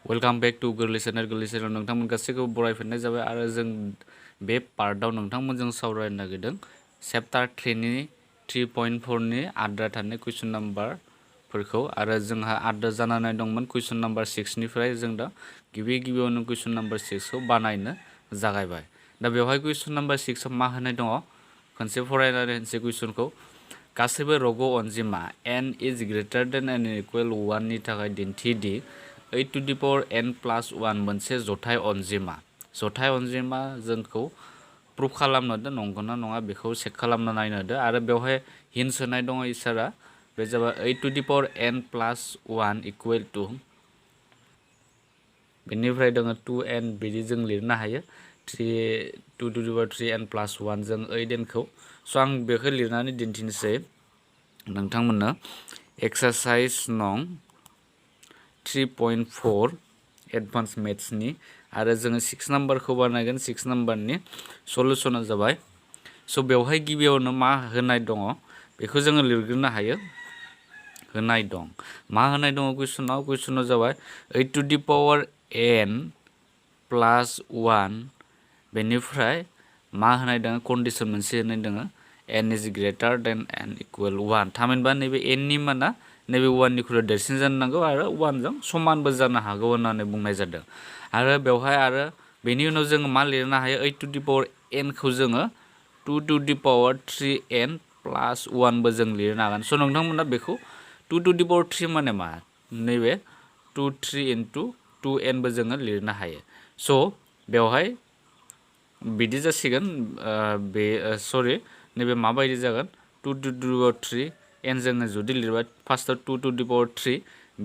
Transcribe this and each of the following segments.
Welcome back to गोरलै channel नोंथांमोन गासैखौबो बरायफिननाय जाबाय आरो जों बे पार्टआव नोंथांमोनजों सावरायनो नागिरदों चैप्टार 3नि 3.4नि आद्रा थानाय कुइसन नाम्बारफोरखौ आरो जोंहा आद्रा जानानै दंमोन कुइसन नाम्बार 6निफ्राय जों दा गिबियावनो कुइसन नाम्बार 6खौ बानायनो जागायबाय। दा बेवहाय कुइसन नाम्बार 6आव मा होनाय दङ खनसे फरायनानै होनसै कुइसनखौ। गासैबो रग' अनजिमा n इज ग्रेटार देन एन इकुवेल 1 नि थाखाय दिन्थि दि 8 to the power n plus 1 मोनसे जथाय अनजिमा। जथाय अनजिमा जोंखौ प्रुफ खालामनो होदो नंगौना नङा बेखौ चेक खालामना नायनो होदो आरो बेवहाय हिन्स होनाय दङ इसारा बे जाबाय 8 to the power n plus 1 equal to बेनिफ्राय दङ 2n बिदि जों लिरनो हायो 2 to the power 3n plus 1 जों 8n खौ स' आं बेखौ लिरनानै दिन्थिनोसै नोंथांमोननो एक्सारसाइज नं 3.4 एडभान्स मेथ्सनि आरो जोङो 6 नाम्बारखौ बानायगोन 6 नाम्बारनि सलुसना जाबाय स' बेवहाय गिबियावनो मा होनाय दङ बेखौ जोङो लिरग्रोनो हायो होनाय दं मा होनाय दङ कुइसनाव जाबाय 8 to the power n plus 1 बेनिफ्राय मा होनाय दङ कन्डिशन मोनसे होनाय दङ n is greater than n equal 1 थामहिनबा नैबे n नि माना नैबे 1 निख्रुइ देरसिन जानो नांगौ आरो 1 जों समानबो जानो हागौ होननानै बुंनाय जादों आरो बेवहाय आरो बेनि उनाव जोङो मा लिरनो हायो 8 to the power n खौ जोङो 2 to the power 3n plus 1 बो जों लिरनो हागोन स' नोंथांमोना बेखौ 2 to the power 3 माने मा नैबे 2 3 into 2n बो जोङो लिरनो हायो स' बेवहाय बिदि जासिगोन बे सरि नैबे माबायदि जागोन 2 to the power 3 n जोङो जुदि लिरबाय फार्स्टआव 2 to the power 3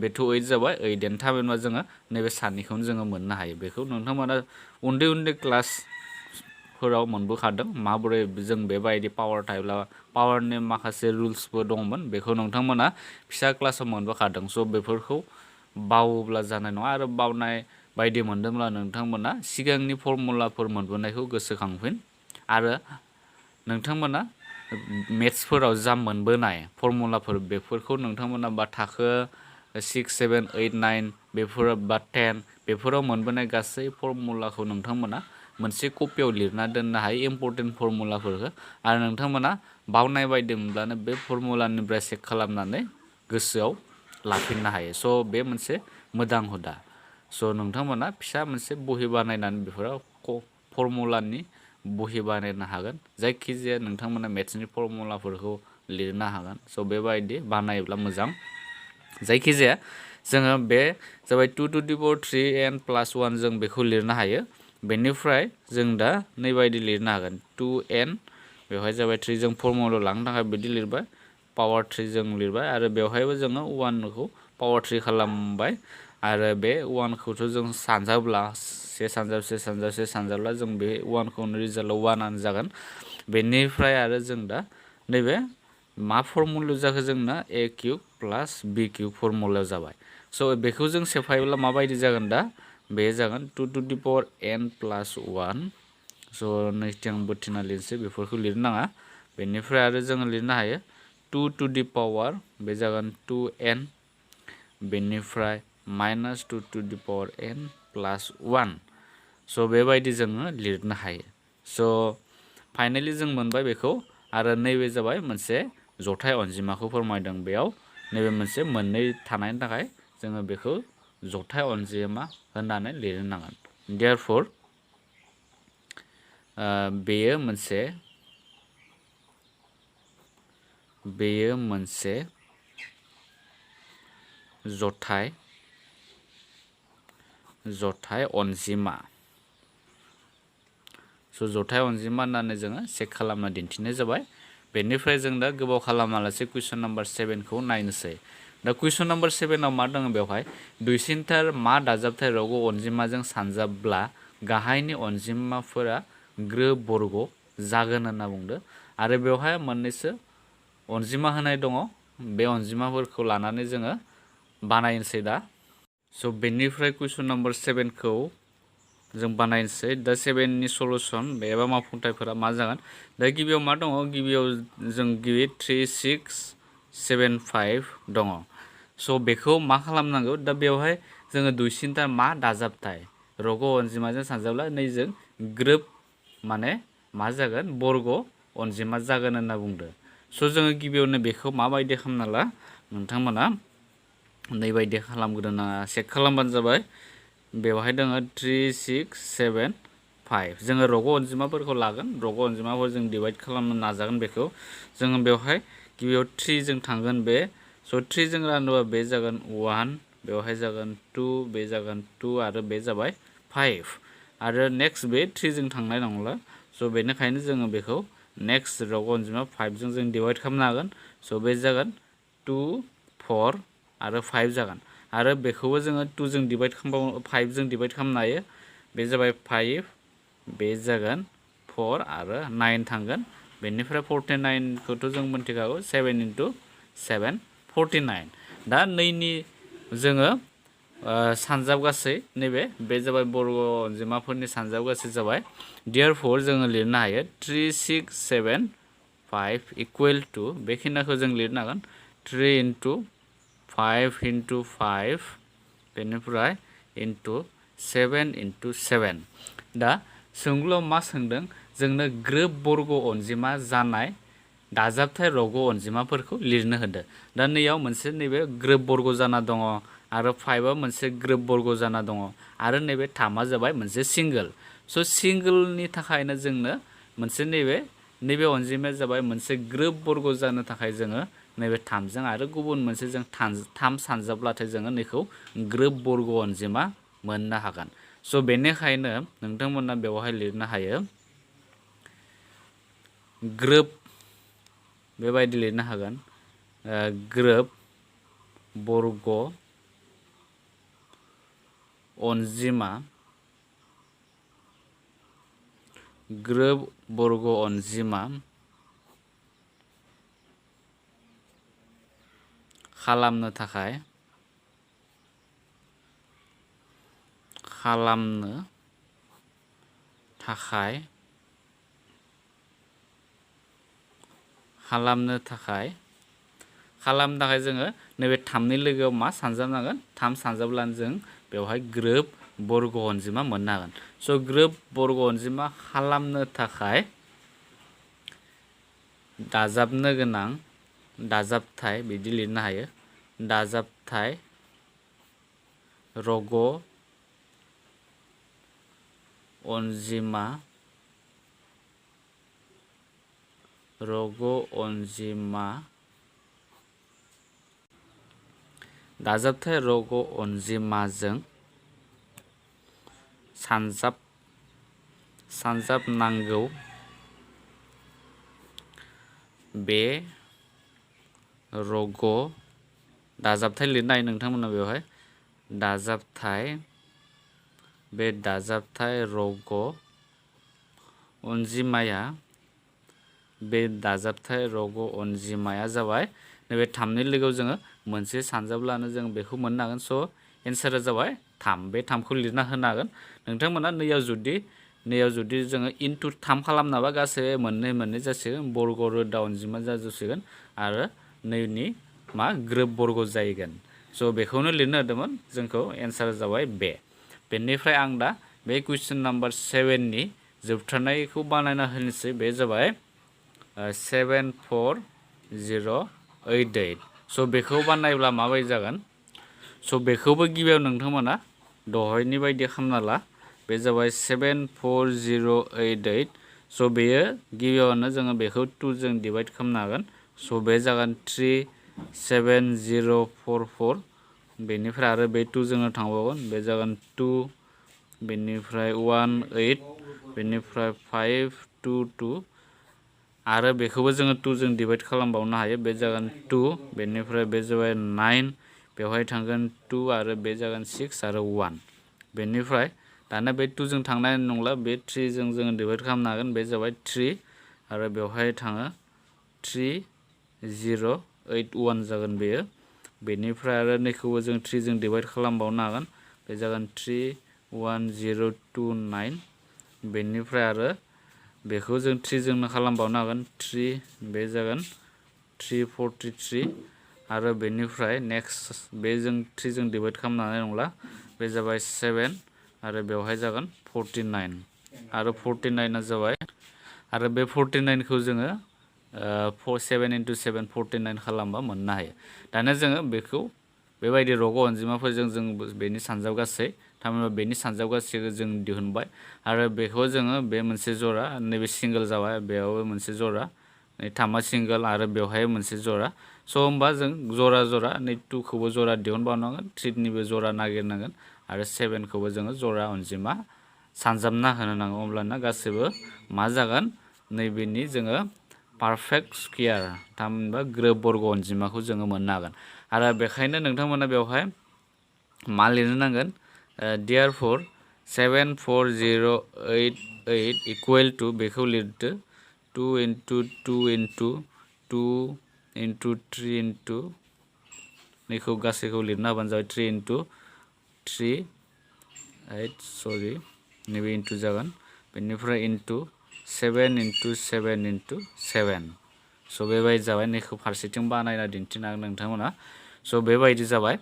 बेथ' 8 जाबाय 8 n थामहिनबा जोङो नैबे साननिखौनो जोङो मोननो हायो बेखौ नोंथांमोना उन्दै क्लासफोराव मोनबोखादों माबोरै जों बेबायदि पावार थायोब्ला पावारनि माखासे रुल्सबो दंमोन बेखौ नोंथांमोना फिसा क्लासाव मोनबोखादों स' बेफोरखौ बावोब्ला जानाय नङा आरो बावनाय बायदि मोनदोंब्ला नोंथांमोना सिगांनि फर्मुलाफोर मोनबोनायखौ गोसोखांफिन आरो नोंथांमोना मेथ्सफोराव जा मोनबोनाय फर्मुलाफोर बेफोरखौ नोंथांमोना बा थाखो 6 7 8 9 बेफोर बा 10 बेफोराव मोनबोनाय गासै फर्मुलाखौ नोंथांमोना मोनसे कपियाव लिरना दोननो हायो इम्पर्टेन्ट फर्मुलाफोरखौ आरो नोंथांमोना बावनाय बायदि मोनब्लानो बे फर्मुलानिफ्राय चेक खालामनानै गोसोआव लाफिननो हायो स' बे मोनसे मोजां हुदा स' नोंथांमोना फिसा मोनसे बहि बानायनानै बेफोराव फर्मुलानि बहि बानायनो हागोन जायखिजाया नोंथांमोना मेथ्सनि फर्मुलाफोरखौ लिरनो हागोन स' बेबायदि बानायोब्ला मोजां जायखिजाया जोङो बे जाबाय 2 to the power 3n plus 1 जों बेखौ लिरनो हायो बेनिफ्राय जों दा नैबायदि लिरनो हागोन 2n बेवहाय जाबाय 3 जों फर्मुला लांनो थाखाय बिदि लिरबाय पावार 3 जों लिरबाय आरो बेवहायबो जोङो 1 खौ पावार 3 खालामबाय आरो बे 1 खौथ' जों सानजाब्ला से सानजाब्ला जों बे 1 खौनो रिजाल्टआव 1 आनो जागोन बेनिफ्राय आरो जों दा नैबे मा फर्मुला जाखो जोंना a cube plus b cube formula जाबाय स' बेखौ जों सेफायोब्ला माबायदि जागोन दा बे जागोन 2 to the power n plus 1 स' नैथिं आं बोथिना लिरनोसै बेफोरखौ लिरनो नाङा बेनिफ्राय आरो जोङो लिरनो हायो 2 to the power बे जागोन 2n बेनिफ्राय minus 2 to the power n plus 1 स' बेबायदि जोङो लिरनो हायो स' फाइनालि जों मोनबाय बेखौ आरो नैबे जाबाय मोनसे जथाय अनजिमाखौ फोरमायदों बेयाव नैबे मोनसे मोननै थानायनि थाखाय जोङो बेखौ जथाय अनजिमा होननानै लिरनो नांगोन देयारफर बेयो मोनसे जथाय अनजिमा स' जथाय अनजिमा होननानै जोङो चेक खालामना दिन्थिनाय जाबाय बेनिफ्राय जों दा गोबाव खालामालासे कुइसन नाम्बार 7खौ नायनोसै दा कुइसन नाम्बार 7आव मा दङ बेवहाय दुइसिनथार मा दाजाबथाय रग' अनजिमाजों सानजाब्ला गाहायनि अनजिमाफोरा ग्रोब बर्ग जागोन होनना बुंदों आरो बेवहाय मोननैसो अनजिमा होनाय दङ बे अनजिमाफोरखौ लानानै जोङो बानायनोसै दा स' बेनिफ्राय कुइसन नाम्बार 7खौ जों बानायनोसै दा 7नि सलुसन एबा मावफुंथायफोरा मा जागोन दा गिबियाव मा दङ गिबियाव जों 3 6 7 5 दङ स' बेखौ मा खालामनांगौ दा बेवहाय जोङो दुइसिनथार मा दाजाबथाय रग' अनजिमाजों सानजाब्ला नैजों ग्रोब माने मा जागोन बर्ग अनजिमा जागोन होनना बुंदो। स' जोङो गिबियावनो बेखौ माबायदि खालामना ला नोंथांमोना नैबायदि खालामग्रोना चेक खालामबानो जाबाय। बेवहाय दङ 3 6 7 5 जोङो रग' अनजिमाफोरखौ लागोन रग' अनजिमाफोर जों डिभाइड खालामनो नाजागोन बेखौ जोङो बेवहाय गिबियाव 3 जों थांगोन बे स' 3 जों रानोबा बे जागोन 1 बेवहाय जागोन 2 बे जागोन 2 आरो बे जाबाय 5 आरो नेक्स्ट बे 3 जों थांनाय नंला स' बेनिखायनो जोङो बेखौ नेक्स्ट रग' अनजिमा 5 जों डिभाइड खालामनो हागोन स' बे जागोन 2 4 आरो 5 जागोन आरो बेखौबो जोङो 2 जों डिभाइड खालामबाव 5 जों डिभाइड खालामनो हायो बे जाबाय 5 बे जागोन 4 आरो 9 थांगोन बेनिफ्राय 49 खौथ' जों मिथिखागौ 7 × 7 49 दा नैनि जोङो सानजाब गासै नैबे बे जाबाय बर्ग अनजिमाफोरनि सानजाब गासै जाबाय देयारफर जोङो लिरनो हायो 3 6 7 5 इकुवेल टु बेखिनिखौ जों लिरनो हागोन 3 × 5 × 5 बेनिफ्राय इन्टु 7 × 7 दा सोंलुआव मा सोंदों जोंनो ग्रोब बर्ग अनजिमा जानाय दाजाबथाय रग' अनजिमाफोरखौ लिरनो होदो दा नैयाव मोनसे नैबे ग्रोब बर्ग जाना दङ आरो 5आ मोनसे ग्रोब बर्ग जाना दङ आरो नैबे 3आ जाबाय मोनसे सिंगोल स' सिंगोलनि थाखायनो जोंनो मोनसे नैबे अनजिमाया जाबाय मोनसे ग्रोब बर्ग जानो थाखाय जोङो नैबे 3जों आरो गुबुन मोनसे जों 3 सानजाब्लाथाय जोङो नैखौ ग्रोब बर्ग अनजिमा मोननो हागोन स' बेनिखायनो नोंथांमोना बेवहाय लिरनो हायो ग्रोब बेबायदि लिरनो हागोन ग्रोब बर्ग अनजिमा ग्रोब बर्ग अनजिमा खालामनो थाखाय खालामनो थाखाय जोङो नैबे 3नि लोगोआव मा सानजाबनांगोन 3 सानजाब्लानो जों बेवहाय ग्रोब बर्ग अनजिमा मोननो हागोन स' ग्रोब बर्ग अनजिमा खालामनो थाखाय दाजाबनो गोनां दाजाबथाय बिदि लिरनो हायो दाजाबथाय रग' अनजिमा दाजाबथाय रग' अनजिमाजों सानजाबनांगौ बे रग' दाजाबथाय लिरनो हायो नोंथांमोना बेवहाय दाजाबथाय बे दाजाबथाय रग' अनजिमाया जाबाय नैबे 3नि लोगोआव जोङो मोनसे सानजाब्लानो जों बेखौ मोननो हागोन स' एन्सारा जाबाय 3 बे 3खौ लिरना होनो हागोन नोंथांमोना नैयाव जुदि जोङो इन्टु 3 खालामनाबा गासै मोननै जासिगोन बर्ग रोदा अनजिमा जाजोबसिगोन आरो नैनि मा ग्रोब बर्ग जाहैगोन स' बेखौनो लिरनो होदोंमोन जोंखौ एन्सारा जाबाय बेनिफ्राय आं दा बे कुइसन नाम्बार 7नि जोबथारनायखौ बानायना होनोसै बे जाबाय 74088 स' बेखौ बानायब्ला माबायदि जागोन स' बेखौबो गिबियाव नोंथांमोना दहायनि बायदि खालामना ला बे जाबाय 74088 स' बेयो गिबियावनो जोङो बेखौ 2 जों डिभाइड खालामनो हागोन स' बे जागोन 37044 बेनिफ्राय आरो बे 2 जोङो थांबावगोन बे जागोन 2 बेनिफ्राय 18 बेनिफ्राय 522 आरो बेखौबो जोङो 2 जों डिभाइड खालामबावनो हायो बे जागोन 2 बेनिफ्राय बे जाबाय 9 बेवहाय थांगोन 2 आरो बे जागोन 6 आरो 1 बेनिफ्राय दाना बे 2 जों थांनाय नंला बे 3 जों जोङो डिभाइड खालामनो हागोन बे जाबाय 3 आरो बेवहाय थाङो 3081 जागोन बेयो बेनिफ्राय आरो नैखौबो जों 3 जों डिभाइड खालामबावनो हागोन बे जागोन 31029 बेनिफ्राय आरो बेखौ जों 3 जोंनो खालामबावनो हागोन 3 बे जागोन 343 आरो बेनिफ्राय नेक्स्ट बे जों 3 जों डिभाइड खालामनो हानाय नंला बे जाबाय 7 आरो बेवहाय जागोन 49 आरो 49 आ जाबाय आरो बे 49 खौ जोङो 7 × 7 49 खालामबा मोननो हायो। दानिया जोङो बेखौ बेबायदि रग' अनजिमाफोरजों जों बेनि सानजाब गासै थामहिनबा बेनि सानजाब गासैखौ जों दिहुनबाय आरो बेखौ जोङो बे मोनसे जरा नैबे सिंगोल जाबाय बेयावबो मोनसे जरा नै थामा सिंगोल आरो बेवहाय मोनसे जरा स' होमबा जों जरा जरा नै 2 खौबो जरा दिहुनबावनांगोन 3 निबो जरा नागिरनांगोन आरो 7 खौबो जोङो जरा अनजिमा सानजाबना होनो नांगौ अब्लाना गासैबो मा जागोन नैबेनि जोङो पारफेक्ट स्कुयार थामहिनबा ग्रोब बर्ग अनजिमाखौ जोङो मोननो हागोन आरो बेखायनो नोंथांमोना बेवहाय मा लिरनो नांगोन देयारफर 74088 इकुवेल टु बेखौ लिरदो 2 × 2 × 2 × 3 × नैखौ गासैखौ लिरना होबानो जाबाय 3 × 3 8 सरि नैबे इन्टु जागोन बेनिफ्राय इन्टु 7 × 7 × 7 स' बेबायदि जाबाय नैखौ फारसेथिं बानायना दिन्थिनो हागोन नोंथांमोना स' बेबायदि जाबाय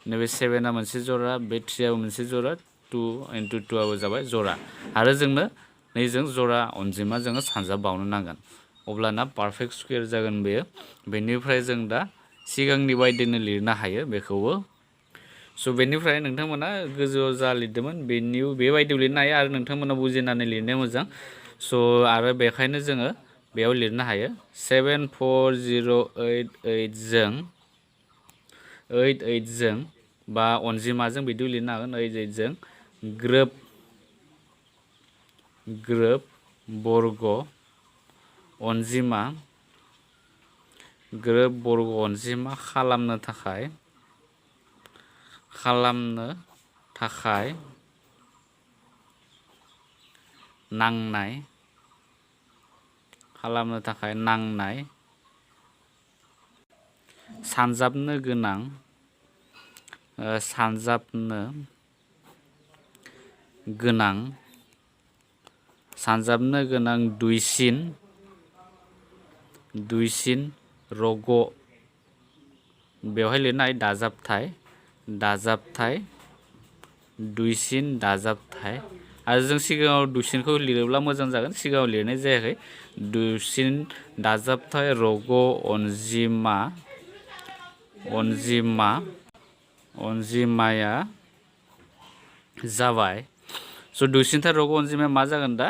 नैबे 7आ मोनसे जरा बे 3आबो मोनसे जरा 2 × 2 आबो जाबाय जरा आरो जोंनो नैजों जरा अनजिमा जोङो सानजाबबावनो नांगोन अब्लाना पारफेक्ट स्कुयार जागोन बेयो बेनिफ्राय जों दा सिगांनि बायदिनो लिरनो हायो बेखौबो स' बेनिफ्राय नोंथांमोना गोजौआव जा लिरदोंमोन बेबायदियाव लिरनो हायो आरो नोंथांमोना बुजिनानै लिरनाया मोजां स' आरो बेखायनो जोङो बेयाव लिरनो हायो 74088 जों बा अनजिमाजों बिदियाव लिरनो हागोन 88 जों ग्रोब बर्ग अनजिमा खालामनो थाखाय नांनाय सानजाबनो गोनां दुइसिन रग' बेवहाय लिरनाय दाजाबथाय दुइसिन दाजाबथाय आरो जों सिगाङाव दुइसिनखौ लिरोब्ला मोजां जागोन सिगाङाव लिरनाय जायाखै दुइसिन दाजाबथाय रग' अनजिमाया जाबाय स' दुइसिनथार रग' अनजिमाया मा जागोन दा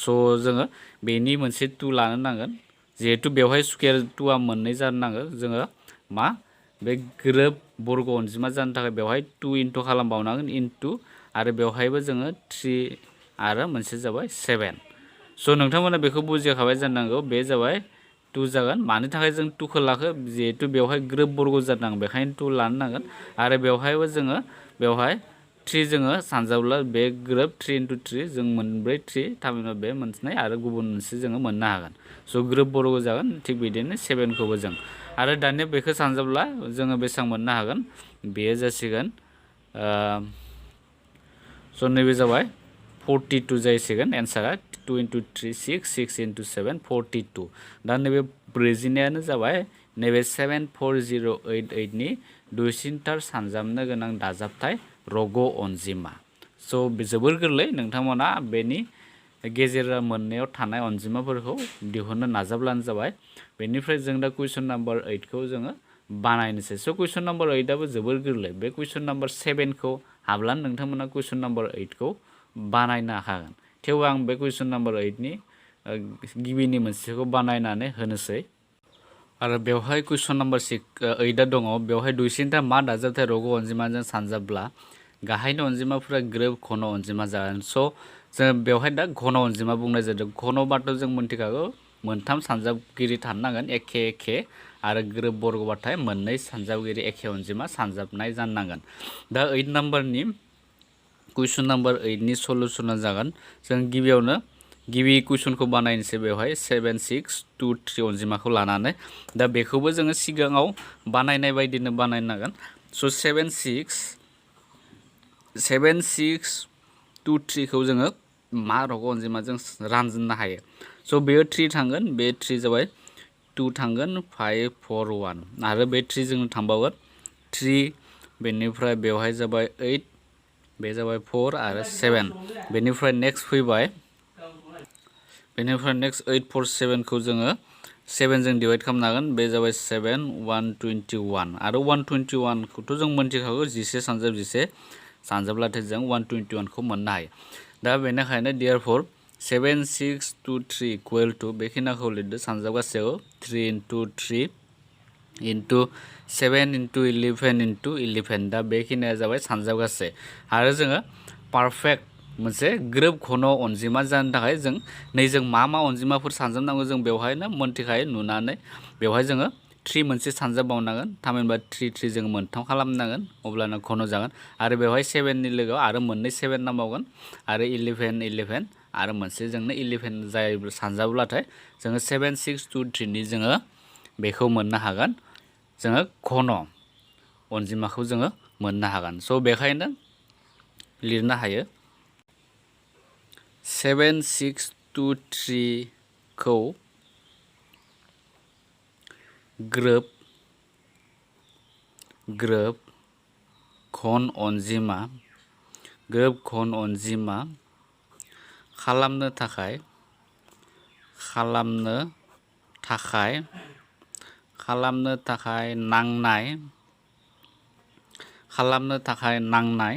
स' जोङो बेनि मोनसे 2 लानो नांगोन जिहेतु बेवहाय स्कुयार 2आ मोननै जानो नांगौ जोङो मा बे ग्रोब बर्ग अनजिमा जानो थाखाय बेवहाय 2 इन्टु खालामबावनांगोन इन्टु आरो बेवहायबो जोङो 3 आरो मोनसे जाबाय 7 स' नोंथांमोना बेखौ बुजिखाबाय जानांगौ बे जाबाय 2 जागोन मानि थाखाय जों 2 खौ लाखो जिहेतु बेवहाय ग्रोब बर्ग जानांगौ बेखायनो 2 लानो नांगोन आरो बेवहायबो जोङो बेवहाय 3 जोङो सानजाब्ला बे ग्रोब 3 × 3 जों मोनब्रै 3 थामहिनबा बे मोननै आरो गुबुन मोनसे जोङो मोननो हागोन स' ग्रोब बर्ग जागोन थिग बिदिनो 7 खौबो जों आरो दानिया बेखौ सानजाब्ला जोङो बेसेबां मोननो हागोन बेयो जासिगोन स' नैबे जाबाय 42 जाहैसिगोन एन्सारा 2 × 3 6 6 × 7 42 दा नैबे ब्रैजिनायानो जाबाय नैबे 74088 नि दुइसिनथार सानजाबनो गोनां दाजाबथाय रग' अनजिमा स' जोबोर गोरलै नोंथांमोना बेनि गेजेराव मोननायाव थानाय अनजिमाफोरखौ दिहुननो नाजाब्लानो जाबाय बेनिफ्राय जों दा कुइसन नाम्बार 8 खौ जोङो बानायनोसै स' कुइसन नाम्बार 8 आबो जोबोर गोरलै बे कुइसन नाम्बार 7 खौ हाब्लानो नोंथांमोना कुइसन नाम्बार 8 खौ बानायनो हागोन थेवबो आं बे कुइसन नाम्बार 8 नि गिबिनि मोनसेखौ बानायनानै होनोसै आरो बेवहाय कुइसन नाम्बार 8 दङ बेवहाय दुइसिनथा मा दाजाबथाय रग' अनजिमाजों सानजाब्ला गाहायनि अनजिमाफोरा ग्रोब घन अनजिमा जागोन स' जों बेवहाय दा घन अनजिमा बुंनाय जादों घनबाथ' जों मोन्थिखागौ मोनथाम सानजाबगिरि थानो नांगोन एखे आरो ग्रोब बर्गबाथाय मोननै सानजाबगिरि एखे अनजिमा सानजाबनाय जानो नांगोन दा 8 नाम्बारनि कुइसन नाम्बार 8 नि सलुसना जागोन जों गिबियावनो गिबि कुइसनखौ बानायनोसै बेवहाय 7623 अनजिमाखौ लानानै दा बेखौबो जोङो सिगाङाव बानायनाय बायदिनो बानायनांगोन स' 7623 खौ जोङो मा रग' अनजिमाजों रानजोबनो हायो स' बेयो 3 थांगोन बे 3 जाबाय 2 थांगोन 5 4 1 आरो बे 3 जों थांबावगोन 3 बेनिफ्राय बेवहाय जाबाय 8 बे जाबाय 4 आरो 7 बेनिफ्राय नेक्स्ट फैबाय बेनिफ्राय नेक्स्ट 8 4 7 खौ जोङो 7 जों डिवाइड खालामनो हागोन बे जाबाय 7 121 आरो 121 खौथ' जों मोनथिखागौ 11 सानजाब 11 सानजाब्लाथाय जों 121 खौ मोननो हायो दा बेनिखायनो देयरफॉर 7 6 2 3 इक्वल टू बेखिनिखौ लिरदो सानजाब गासैयाव 3 into 3 into 7 into 11 into 11 दा बेखिनिया जाबाय सानजाब गासै आरो जोङो पारफेक्ट मोनसे ग्रोब घन अनजिमा जानो थाखाय जों नैजों मा अनजिमाफोर सानजाबनांगौ जों बेवहायनो मोनथिखायो नुनानै बेवहाय जोङो 3 मोनसे सानजाबबावनांगोन थामहिनबा 3 3 जों मोनथाम खालामनांगोन अब्लानो घन जागोन आरो बेवहाय 7 नि लोगोआव आरो मोननै 7 नांबावगोन आरो 11 11 आरो मोनसे जोंनो 11 जाय सानजाब्लाथाय जोङो 7 6 2 3 नि जोङो बेखौ मोननो हागोन जोङो घन अनजिमाखौ जोङो मोननो हागोन स' बेखायनो लिरनो हायो 7 6 2 3 खौ ग्रोब घन अनजिमा खालामनो थाखाय नांनाय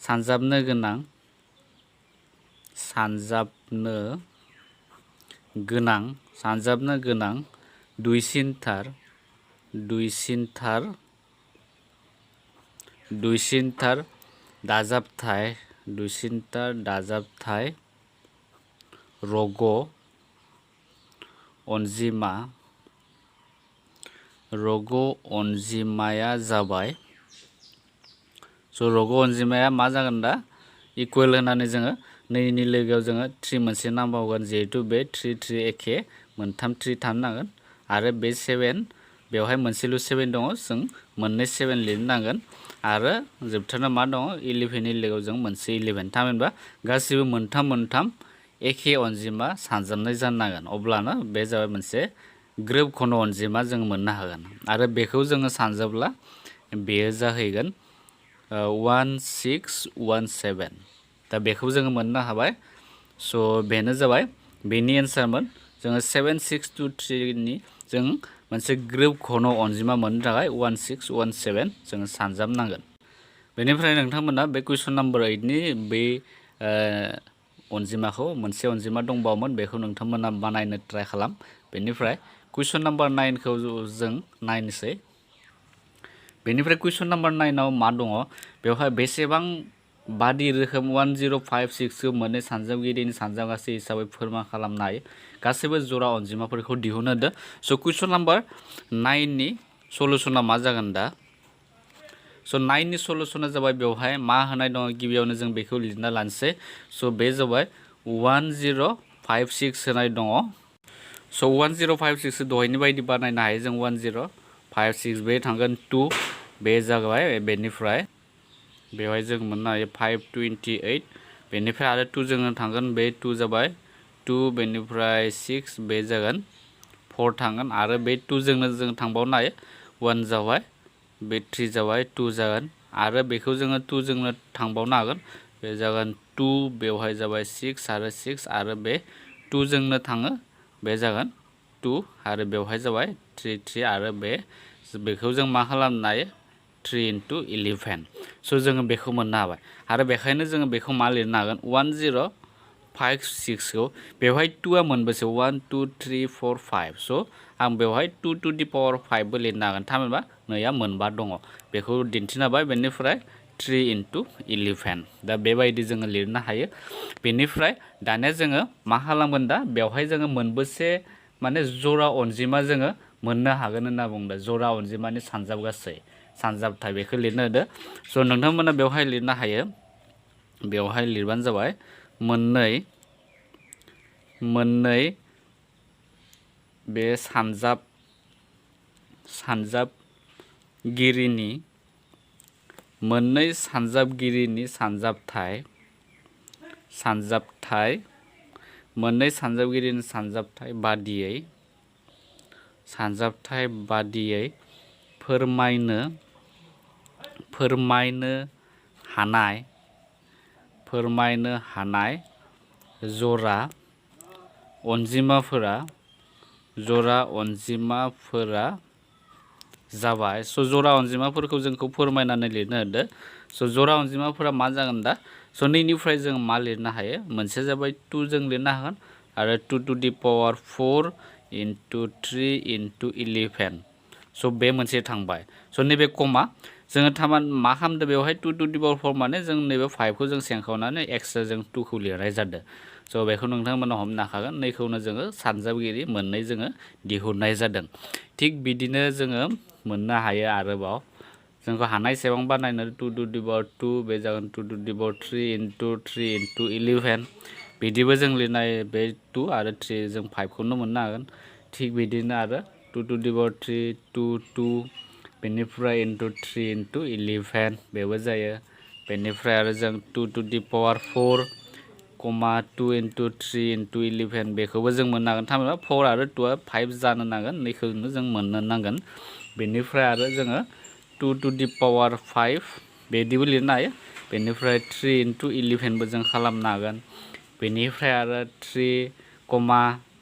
सानजाबनो गोनां दुइसिनथार दाजाबथाय रग अनजिमाया जाबाय स' रग अनजिमाया मा जागोन दा इकुवेल होनानै जोङो नैनि लोगोआव जोङो 3 मोनसे नांबावगोन जिहेतु बे 3 3 एखे मोनथाम 3 थानो नांगोन आरो बे 7 बेवहाय मोनसेल' 7 दङ जों मोननै 7 लिरनो नांगोन आरो जोबथारना मा दङ 11 नि लोगोआव जों मोनसे 11 थामहिनबा गासिबो मोनथाम एखे अनजिमा सानजाबनाय जानो नांगोन अब्लानो बे जाबाय मोनसे ग्रोब घन अनजिमा जों मोननो हागोन आरो बेखौ जोङो सानजाब्ला बेयो जाहैगोन 1617 दा बेखौ जोङो मोननो हाबाय स' बेनो जाबाय बेनि एन्सारमोन जोङो 7 6 2 3 नि जों मोनसे ग्रोब घन अनजिमा मोननो थाखाय 1617 जोङो सानजाबनांगोन बेनिफ्राय नोंथांमोना बे कुइसन नाम्बार 8 नि बे अनजिमाखौ मोनसे अनजिमा दंबावोमोन बेखौ नोंथांमोना बानायनो ट्राइ खालाम बेनिफ्राय कुइसन नाम्बार 9 खौ जों नायनोसै बेनिफ्राय कुइसन नाम्बार 9 आव मा दङ बेवहाय बेसेबां बादि रोखोम 1056 खौ मोननै सानजाबगिरिनि सानजाबगासै हिसाबै फोरमान खालामनो हायो गासैबो जरा अनजिमाफोरखौ दिहुननो होदो स' कुइसन नाम्बार 9 नि सलुसना मा जागोन दा स' 9 नि सलुसना जाबाय बेवहाय मा होनाय दङ गिबियावनो जों बेखौ लिरना लानोसै स' बे जाबाय 1056 होनाय दङ स' 1056 दहायनि बायदि बानायनो हायो जों 1056 बे थांगोन 2 बे जाबाय बेनिफ्राय बेवहाय जों मोननो हायो 528 बेनिफ्राय आरो 2 जोङो थांगोन बे 2 जाबाय 2 बेनिफ्राय 6 बे जागोन 4 थांगोन आरो बे 2 जोंनो जों थांबावनो हायो 1 जाबाय बे 3 जाबाय 2 जागोन आरो बेखौ जोङो 2 जोंनो थांबावनो हागोन बे जागोन 2 बेवहाय जाबाय 6 आरो 6 आरो बे 2 जोंनो थाङो बे जागोन 2 आरो बेवहाय जाबाय 3 3 आरो बेखौ जों मा खालामनो हायो 3 into 11 स' जोङो बेखौ मोननो हाबाय आरो बेखायनो जोङो बेखौ मा लिरनो हागोन 1056 खौ बेवहाय 2आ मोनबेसे 1 2 3 4 5 स' आं बेवहाय 2 to the power 5 बो लिरनो हागोन थामहिनबा नैया मोनबा दङ बेखौ दिन्थिनो हाबाय बेनिफ्राय 3 into 11 दा बेबायदि जोङो लिरनो हायो बेनिफ्राय दानिया जोङो मा खालामगोन दा बेवहाय जोङो मोनबेसे माने जरा अनजिमा जोङो मोननो हागोन होनना बुंदों जरा अनजिमानि सानजाबथाय बेखौ लिरनो होदो स' नोंथांमोना बेवहाय लिरनो हायो बेवहाय लिरबानो जाबाय मोननै बे सानजाबगिरिनि सानजाबथाय बादियै सानजाबथाय बादियै फोरमायनो हानाय जरा अनजिमाफोरा जाबाय। स' जरा अनजिमाफोरखौ जोंखौ फोरमायनानै लिरनो होदो। स' जरा अनजिमाफोरा मा जागोन दा? स' नैनिफ्राय जों मा लिरनो हायो? मोनसे जाबाय 2 जों लिरनो हागोन आरो 2 to the power 4 into 3 into 11। स' बे मोनसे थांबाय। स' नैबे कमा जोङो मा खालामदो बेवहाय 2 to the power 4 माने जों नैबे 5खौ जों सेंखावनानै एक्सट्रा जों 2खौ लिरनाय जादों। स' बेखौ नोंथांमोना हमनो हाखागोन। नैखौनो जोङो सानजाबगिरि मोननै जोङो दिहुननाय जादों। थिग बिदिनो जोङो मोननो हायो आरोबाव जोंखौ हानायसेबां बानायनो 2 to the power 2 बे जागोन 2 to the power 3 into 11 बिदिबो जों लिरनाय बे 2 आरो 3 जों 5खौनो मोननो हागोन। थिग बिदिनो आरो 2 to the power 3 2 बेनिफ्राय into 3 into 11 बेबो जायो। बेनिफ्राय आरो जों 2 to the power 4 2 into 3 into 11 बेखौबो जों मोननो हागोन। थामहिनबा 4 आरो 2आ 5 जानो नांगोन। नैखौनो जों मोननो नांगोन। बेनिफ्राय आरो जोङो 2 to the power 5 बिदिबो लिरनो हायो। बेनिफ्राय 3 into 11बो जों खालामनो हागोन। बेनिफ्राय आरो 3,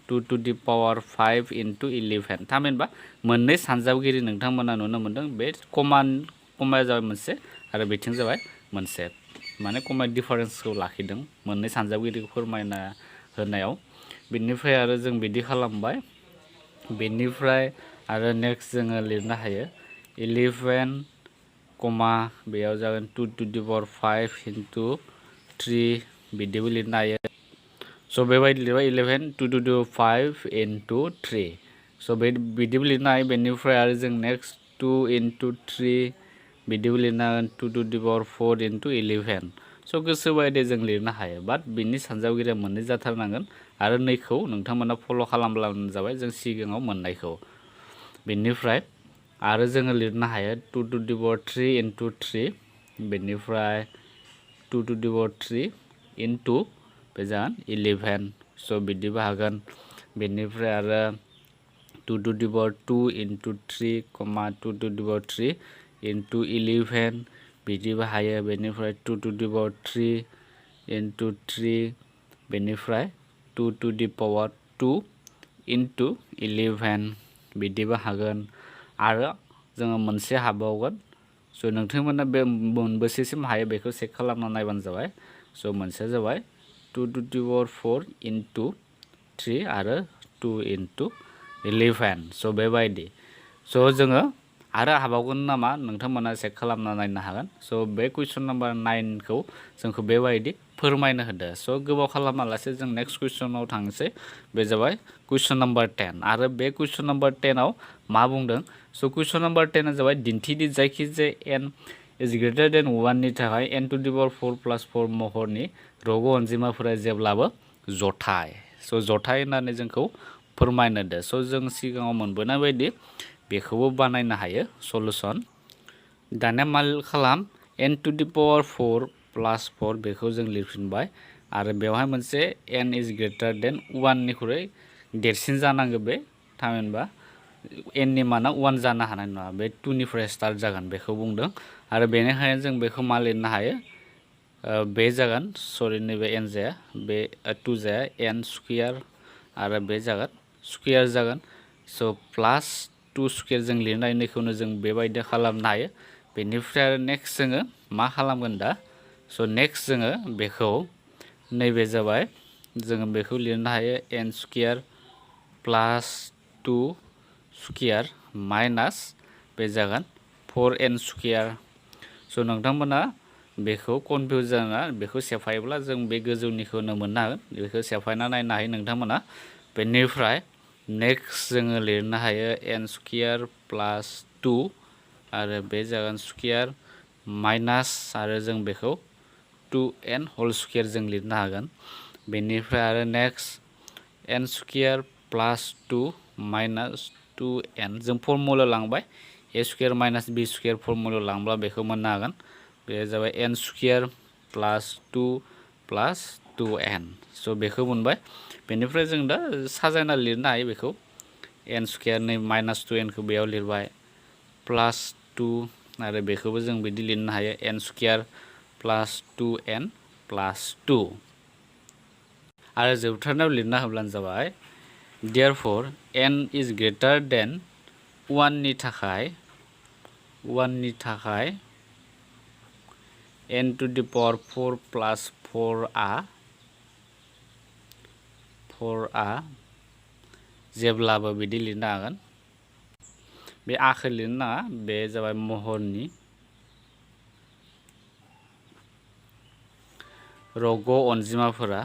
2 to the power 5 into 11 थामहिनबा मोननै सानजाबगिरि नोंथांमोना नुनो मोनदों। बे कमाया जाबाय मोनसे आरो बिथिं जाबाय मोनसे। माने कमाया डिफारेन्सखौ लाखिदों मोननै सानजाबगिरिखौ फोरमायना होनायाव। बेनिफ्राय आरो जों बिदि खालामबाय। बेनिफ्राय आरो नेक्स्ट जोङो लिरनो हायो 11, बेयाव जागोन 2 to the power 5 into 3 बिदिबो लिरनो हायो। स' बेबायदि लिरबाय 11 2 to the 5 into 3। स' बिदिबो लिरनो हायो। बेनिफ्राय आरो जों नेक्स्ट 2 into 3 बिदिबो लिरनो हागोन 2 to the power 4 into 11। स' गोसो बायदि जों लिरनो हायो। बाट बिनि सानजाबगिरिया मोननै जाथारनांगोन आरो नैखौ नोंथांमोना फल' खालामब्लानो जाबाय जों सिगाङाव मोननायखौ। बेनिफ्राय आरो जोङो लिरनो हायो 2 to the power 3 into 3 बेनिफ्राय 2 to the power 3 into बे जागोन 11। स' बिदिबो हागोन। बेनिफ्राय आरो 2 to the power 2 into 3 2 to the power 3 into 11 बिदिबो हायो। बेनिफ्राय 2 to the power 3 into 3 बेनिफ्राय 2 to the power 2 into 11 बिदिबो हागोन। आरो जोङो मोनसे हाबावगोन। स' नोंथांमोना बे मोनबेसेसिम हायो बेखौ चेक खालामना नायबानो जाबाय। स' मोनसेया जाबाय 2 to the power 4 into 3 आरो 2 into 11। स' बेबायदि। स' जोङो आरो हाबावगोन नामा नोंथांमोना चेक खालामना नायनो हागोन। स' बे कुइसन नाम्बार 9खौ जोंखौ बेबायदि फोरमायनो होदो। स' गोबाव खालामालासे जों नेक्स्ट कुइसनाव थांनोसै। बे जाबाय कुइसन नाम्बार 10 आरो बे कुइसन नाम्बार 10आव मा बुंदों? स' कुइसन नाम्बार 10आ जाबाय दिन्थिदि जायखिजाया n is greater than 1 नि थाखाय n to the power 4 plus 4 महरनि रग' अनजिमाफोरा जेब्लाबो जथाय। स' जथाय होननानै जोंखौ फोरमायनो होदो। स' जों सिगाङाव मोनबोनाय बायदि बेखौबो बानायनो हायो सलुसन। दानिया मा खालाम n to the power 4 plus 4 बेखौ जों लिरफिनबाय आरो बेवहाय मोनसे n is greater than 1 निख्रुइ देरसिन जानांगौ बे। थामहिनबा n नि माना 1 जानो हानाय नङा। बे 2 निफ्राय स्टार्ट जागोन बेखौ बुंदों। आरो बेनिखायनो जों बेखौ मा लिरनो हायो? बे जागोन सरि नैबे n जाया बे 2 जाया n स्कुयार आरो बे जागोन स्कुयार जागोन। स' प्लास 2 स्कुयार जों लिरनाय नैखौनो जों बेबायदि खालामनो हायो। बेनिफ्राय आरो नेक्स्ट जोङो मा खालामगोन दा? स' नेक्स्ट जोङो बेखौ नैबे जाबाय जोङो बेखौ लिरनो हायो n स्कुयार प्लास 2 स्कुयार माइनास बे जागोन 4n स्कुयार। स' नोंथांमोना बेखौ कनफिउस जाना बेखौ सेफायोब्ला जों बे गोजौनिखौनो मोननो हागोन। बेखौ सेफायना नायनो हायो नोंथांमोना। बेनिफ्राय नेक्स्ट जोङो लिरनो हायो n स्कुयार प्लास 2 आरो बे जागोन स्कुयार माइनास आरो जों बेखौ 2n होल स्कुयार जों लिरनो हागोन। बेनिफ्राय आरो नेक्स्ट n स्कुयार प्लास 2 माइनास 2n जों फर्मुलायाव लांबाय a स्कुयार माइनास b स्कुयार फर्मुलायाव लांब्ला बेखौ मोननो हागोन। बे जाबाय n स्कुयार प्लास 2 प्लास 2n। स' बेखौ मोनबाय। बेनिफ्राय जों दा साजायना लिरनो हायो बेखौ n स्क्वायर नै माइनास 2n खौ बेयाव लिरबाय प्लास 2 आरो बेखौबो जों बिदि लिरनो हायो n स्क्वायर प्लास 2n प्लास 2 आरो जोबथारनायाव लिरना होब्लानो जाबाय therefore n is greater than 1 नि थाखाय n to the power 4 plus 4a जेब्लाबो बिदि लिरनो हागोन बे आखौ लिरनो नाङा बे जाबाय महरनि रग अनजिमाफोरा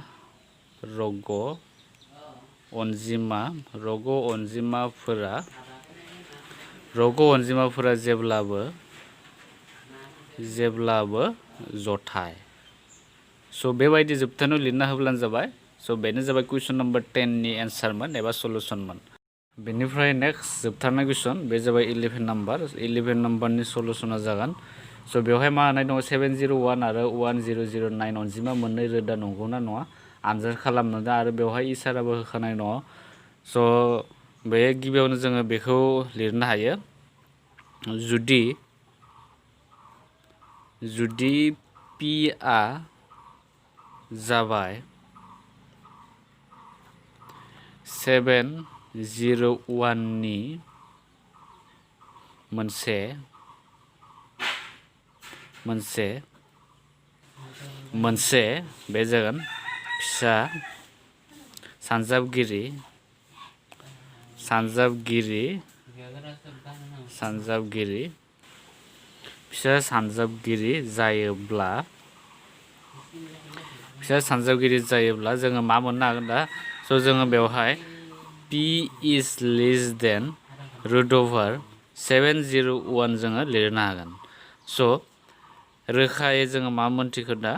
जेब्लाबो जथाय स' बेबायदि जोबथानायाव लिरना होब्लानो जाबाय स' बेनो जाबाय कुइसन नम्बर 10 नि एन्सारमोन एबा सलुसनमोन बेनिफ्राय नेक्स्ट जोबथारनाय कुइसन बे जाबाय 11 नाम्बारनि सलुसना जागोन स' बेवहाय मा होनाय दङ 701 आरो 1009 अनजिमा मोननै रोदा नंगौना नङा आनजाद खालामनो दा आरो बेवहाय इसाराबो होखानाय दङ स' बे गिबियावनो जोङो बेखौ लिरनो हायो जुदि p आ जाबाय 701 नि मोनसे बे जागोन फिसा सानजाबगिरि जायोब्ला जोङो मा मोननो हागोन दा स' जोङो बेवहाय p is less than root over 701 जोङो लिरनो हागोन स' रोखायै जोङो मा मोनथिखो दा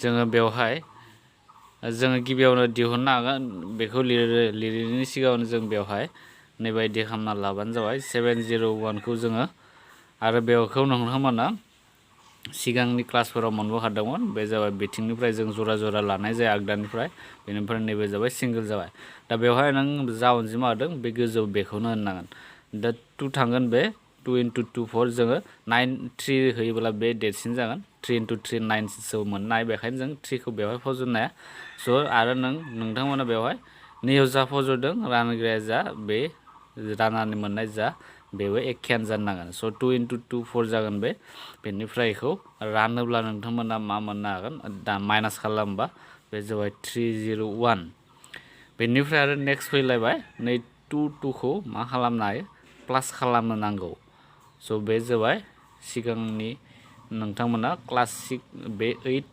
जोङो बेवहाय जोङो गिबियावनो दिहुननो हागोन बेखौ लिरनायनि सिगाङावनो जों बेवहाय नैबायदि खालामना लाबानो जाबाय 701 खौ जोङो आरो बेखौ नोंथांमोना सिगांनि क्लासफोराव मोनबोखादोंमोन बे जाबाय बिथिंनिफ्राय जों जरा जरा लानाय जायो आगदानिफ्राय बेनिफ्राय नैबे जाबाय सिंगोल जाबाय दा बेवहाय नों जा अनजिमा होदों बे गोजौ बेखौनो होननांगोन दा 2 थांगोन बे 2 into 2 4 जोङो 3 होयोब्ला बे देरसिन जागोन 3 into 3 9 सो मोननाय बेखायनो जों 3 खौ बेवहाय फज'नो हाया स' आरो नोंथांमोना बेवहाय नैयाव जा फज'दों रानग्राया जा बे राननानै मोननाय जा बेबो एखेयानो जानो नांगोन स' 2 into 2 4 जागोन बेनिफ्राय बेखौ रानोब्ला नोंथांमोना मा मोननो हागोन दा माइनास खालामबा बे जाबाय 301 बेनिफ्राय आरो नेक्स्ट फैलायबाय नै 2 खौ मा खालामनो हायो प्लास खालामनो नांगौ स' बे जाबाय सिगांनि नोंथांमोना क्लास 6 बे 8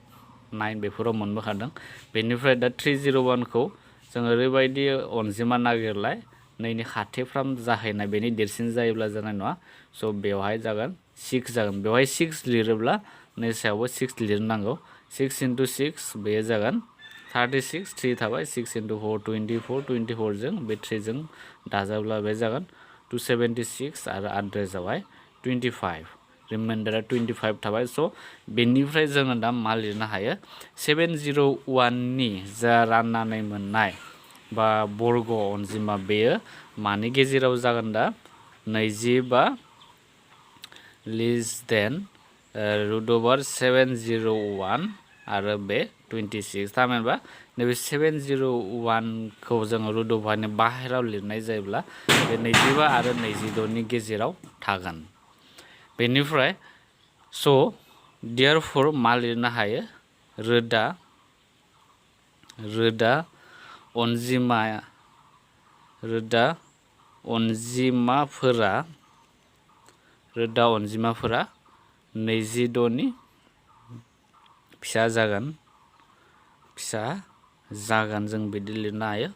9 बेफोराव मोनबोखादों बेनिफ्राय दा 301 खौ जों ओरैबायदि अनजिमा नागिरलाय नैनि खाथिफ्राम जाहैनाय बेनि देरसिन जायोब्ला जानाय नङा स' बेवहाय जागोन 6 जागोन बेवहाय 6 लिरोब्ला नै सायावबो 6 लिरनांगौ 6 into 6 बे जागोन 36 3 थाबाय 6 into 4 24 जों बे 3 जों दाजाब्ला बे जागोन 276 आरो आद्राया जाबाय 25 रिमाइन्डारा 25 थाबाय स' बेनिफ्राय जोङो दा मा लिरनो हायो 701 नि जा राननानै मोननाय बा बर्ग अनजिमा बेयो मानि गेजेराव जागोन दा 20 बा लेस देन रुट ओभार 701 आरो बे 26 थामहिनबा नैबे 701 खौ जोङो रुट ओभारनि बाहेरायाव लिरनाय जायोब्ला बे 25 आरो 26 नि गेजेराव थागोन बेनिफ्राय स' therefore मा लिरनो हायो रोदा अनजिमाफोरा 26 नि फिसा जागोन जों बिदि लिरनो हायो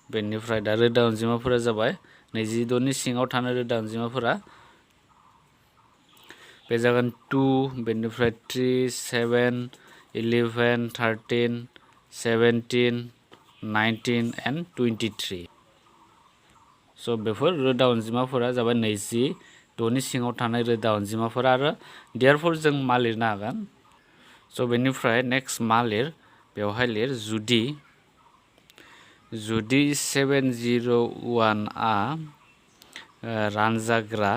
बेनिफ्राय दा रोदा अनजिमाफोरा जाबाय 26 नि सिङाव थानाय रोदा अनजिमाफोरा बे जागोन 2 बेनिफ्राय 3 7 11 13 17 19 and 23 स' बेफोर रोदा अनजिमाफोरा जाबाय 26 नि सिङाव थानाय रोदा अनजिमाफोरा आरो therefore जों मा लिरनो हागोन स' बेनिफ्राय नेक्स्ट मा लिर बेवहाय लिर जुदि जुदि 701आ रानजाग्रा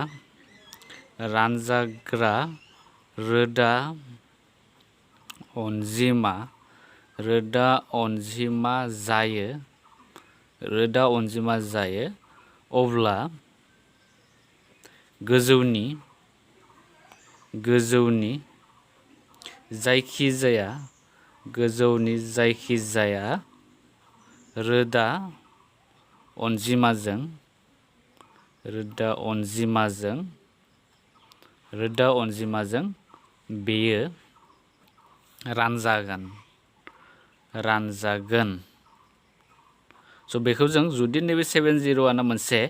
रोदा अनजिमा जायो अब्ला गोजौनि जायखिजाया रोदा अनजिमाजों बेयो रानजागोन। स' बेखौ जों जुदि नैबे 70 मोनसे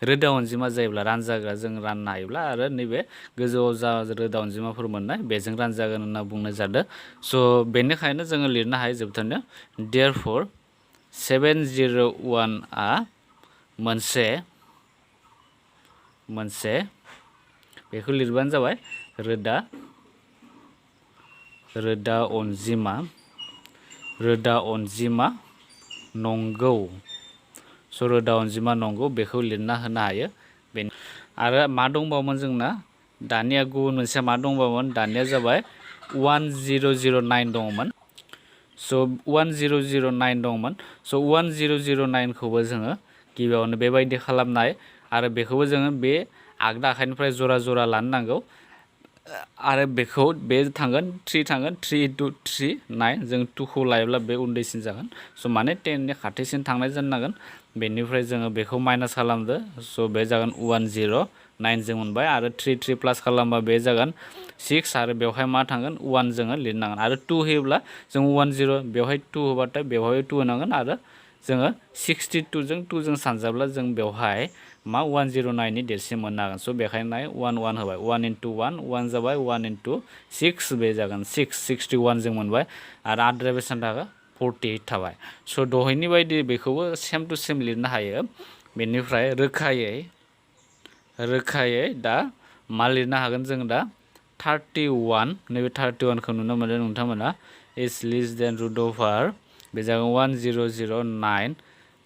रोदा अनजिमा जायोब्ला रानजाग्रा जों राननो हायोब्ला आरो नैबे गोजौआव जा रोदा अनजिमाफोर मोननाय बेजों रानजागोन होनना बुंनाय जादों। स' बेनिखायनो जोङो लिरनो हायो जोबथारनायाव देयरफर 701आ मोनसे बेखौ लिरबानो जाबाय रोदा अनजिमा नंगौ। स' रोदा अनजिमा नंगौ बेखौ लिरना होनो हायो। आरो मा दंबावोमोन जोंना दानिया गुबुन मोनसे मा दंबावोमोन दानिया जाबाय 1009 दङमोन। स' 1009 दंमोन। स' 1009खौबो जोङो गिबियावनो बेबायदि खालामनाय आरो बेखौबो जोङो बे आगदा आखाइनिफ्राय जरा लानो नांगौ आरो बेखौ बे थांगोन 3 थांगोन 3 into 3 9 जों 2खौ लायोब्ला बे उन्दैसिन जागोन। स' माने 10नि खाथिसिन थांनाय जानो नांगोन। बेनिफ्राय जोङो बेखौ माइनास खालामदो। स' बे जागोन 109 जों मोनबाय आरो 3 प्लास खालामबा बे जागोन 6 आरो बेवहाय मा थांगोन 1 जोङो लिरनांगोन आरो 2 होयोब्ला जों 10 बेवहाय 2 होबाथाय बेवहाय 2 होनांगोन आरो जोङो 62जों 2जों सानजाब्ला जों बेवहाय मा 109नि देरसिन मोननो हागोन। स' बेखायनो 1 होबाय 1 into 1 जाबाय 1 into 6 बे जागोन 61 जों मोनबाय आरो आद्राया बेसेबां थागोन 48 थाबाय। स' दहायनि बायदि बेखौबो सेम टु सेम लिरनो हायो। बेनिफ्राय रोखायै दा मा लिरनो हागोन जों दा 31 नैबे 31खौ नुनो मोनदों नोंथांमोना इज लेस देन रुट अभार बे जागोन 1009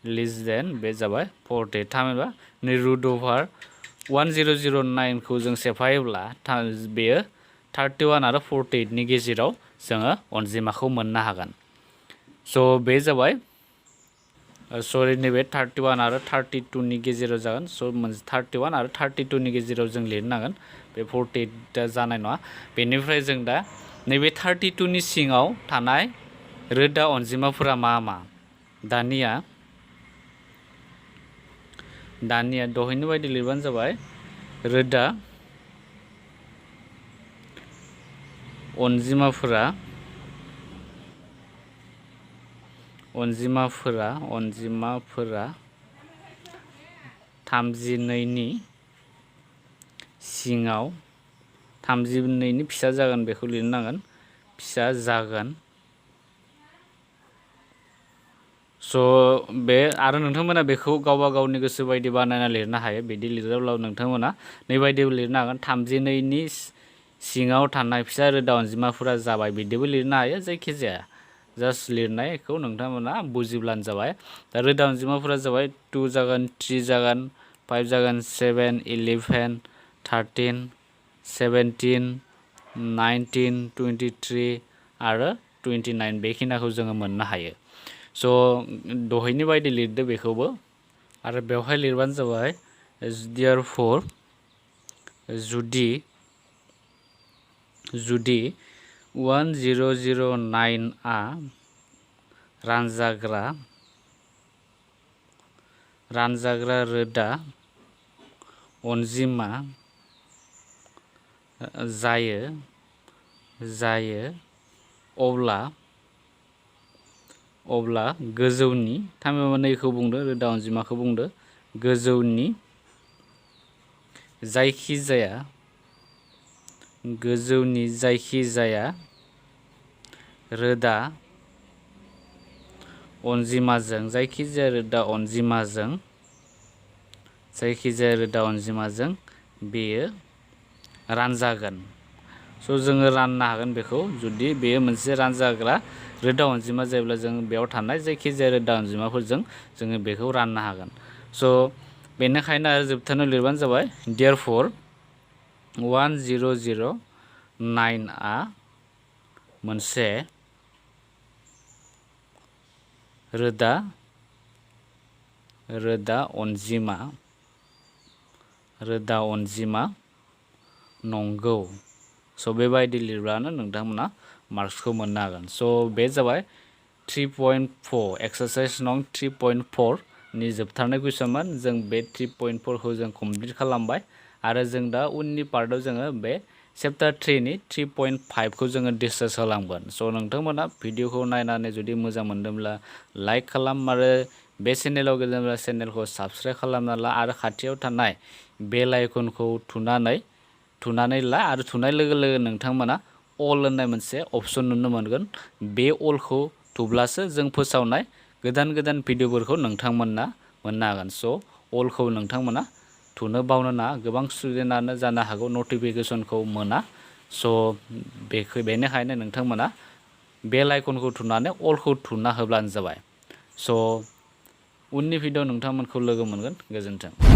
लेस देन बे जाबाय 48 थामहिनबा नै रुट अभार 1009खौ जों सेफायोब्ला बेयो 31 आरो 48नि गेजेराव जोङो अनजिमाखौ मोननो हागोन। स' बे जाबाय नैबे 31 आरो 32नि गेजेराव जागोन। स' 31 आरो 32नि गेजेराव जों लिरनांगोन बे 48 जानाय नङा। बेनिफ्राय जों दा नैबे 32नि सिङाव थानाय रोदा अनजिमाफोरा मा दानिया दहायनि बायदि लिरबानो जाबाय रोदा अनजिमाफोरा 32नि सिङाव 32नि फिसा जागोन बेखौ लिरनांगोन फिसा जागोन। स' बे आरो नोंथांमोना बेखौ गावबा गावनि गोसो बायदि बानायना लिरनो हायो। बिदि लिरोब्लाबो नोंथांमोना नैबायदिबो लिरनो हागोन 32नि सिङाव थानाय फिसा रोदा अनजिमाफोरा जाबाय बिदिबो लिरनो हायो। जायखिजाया जास्ट लिरनायखौ नोंथांमोना बुजिब्लानो जाबाय। दा रोदा अनजिमाफोरा जाबाय 2 जागोन 3 जागोन 5 जागोन 7 11 13 17 19 23 आरो 29 बेखिनिखौ जोङो मोननो हायो। स' दहायनि बायदि लिरदो बेखौबो आरो बेवहाय लिरबानो जाबाय देयरफर जुदि 1009आ रानजाग्रा रोदा अनजिमा जायो अब्ला गोजौनि थामहिनबा नैखौ बुंदो रोदा अनजिमाखौ बुंदो गोजौनि जायखिजाया रोदा अनजिमाजों बेयो रानजागोन स' जोङो राननो हागोन बेखौ जुदि बेयो मोनसे रानजाग्रा रोदा अनजिमा जायोब्ला जों बेयाव थानाय जायखिजाया रोदा अनजिमाफोरजों जोङो बेखौ राननो हागोन। स' बेनिखायनो आरो जोबथारनायाव लिरबानो जाबाय देयारफर 1009आ मोनसे रोदा अनजिमा नंगौ। स' बेबायदि लिरब्लानो नोंथांमोना मार्क्सखौ मोननो हागोन। स' बे जाबाय 3.4 एक्सारसाइज नं 3.4 नि जोबथारनाय कुइसनमोन। जों बे 3.4खौ जों कमप्लिट खालामबाय आरो जों दा उननि पार्टआव जोङो बे चेप्टार 3 नि 3.5खौ जोङो डिसकास खालामगोन। स' नोंथांमोना भिडिअखौ नायनानै जुदि मोजां मोनदोंब्ला लाइक खालाम आरो बे चेनेलाव गोदानब्ला चेनेलखौ साबस्क्राइब खालामना ला आरो खाथियाव थानाय बेल आइकनखौ थुनानै ला आरो थुनाय लोगो लोगो नोंथांमोना अल होननाय मोनसे अपसन नुनो मोनगोन। बे अलखौ थुब्लासो जों फोसावनाय गोदान भिडिअफोरखौ नोंथांमोना मोननो हागोन। स' अलखौ नोंथांमोना थुनो बावनो नाङा। गोबां स्टुडेन्टआनो जानो हागौ नटिफिकेसनखौ मोना। स' बेनिखायनो नोंथांमोना बेल आइकनखौ थुनानै अलखौ थुना होब्लानो जाबाय। स' उननि भिडिअ नोंथांमोनखौ लोगो मोनगोन। गोजोन्थों।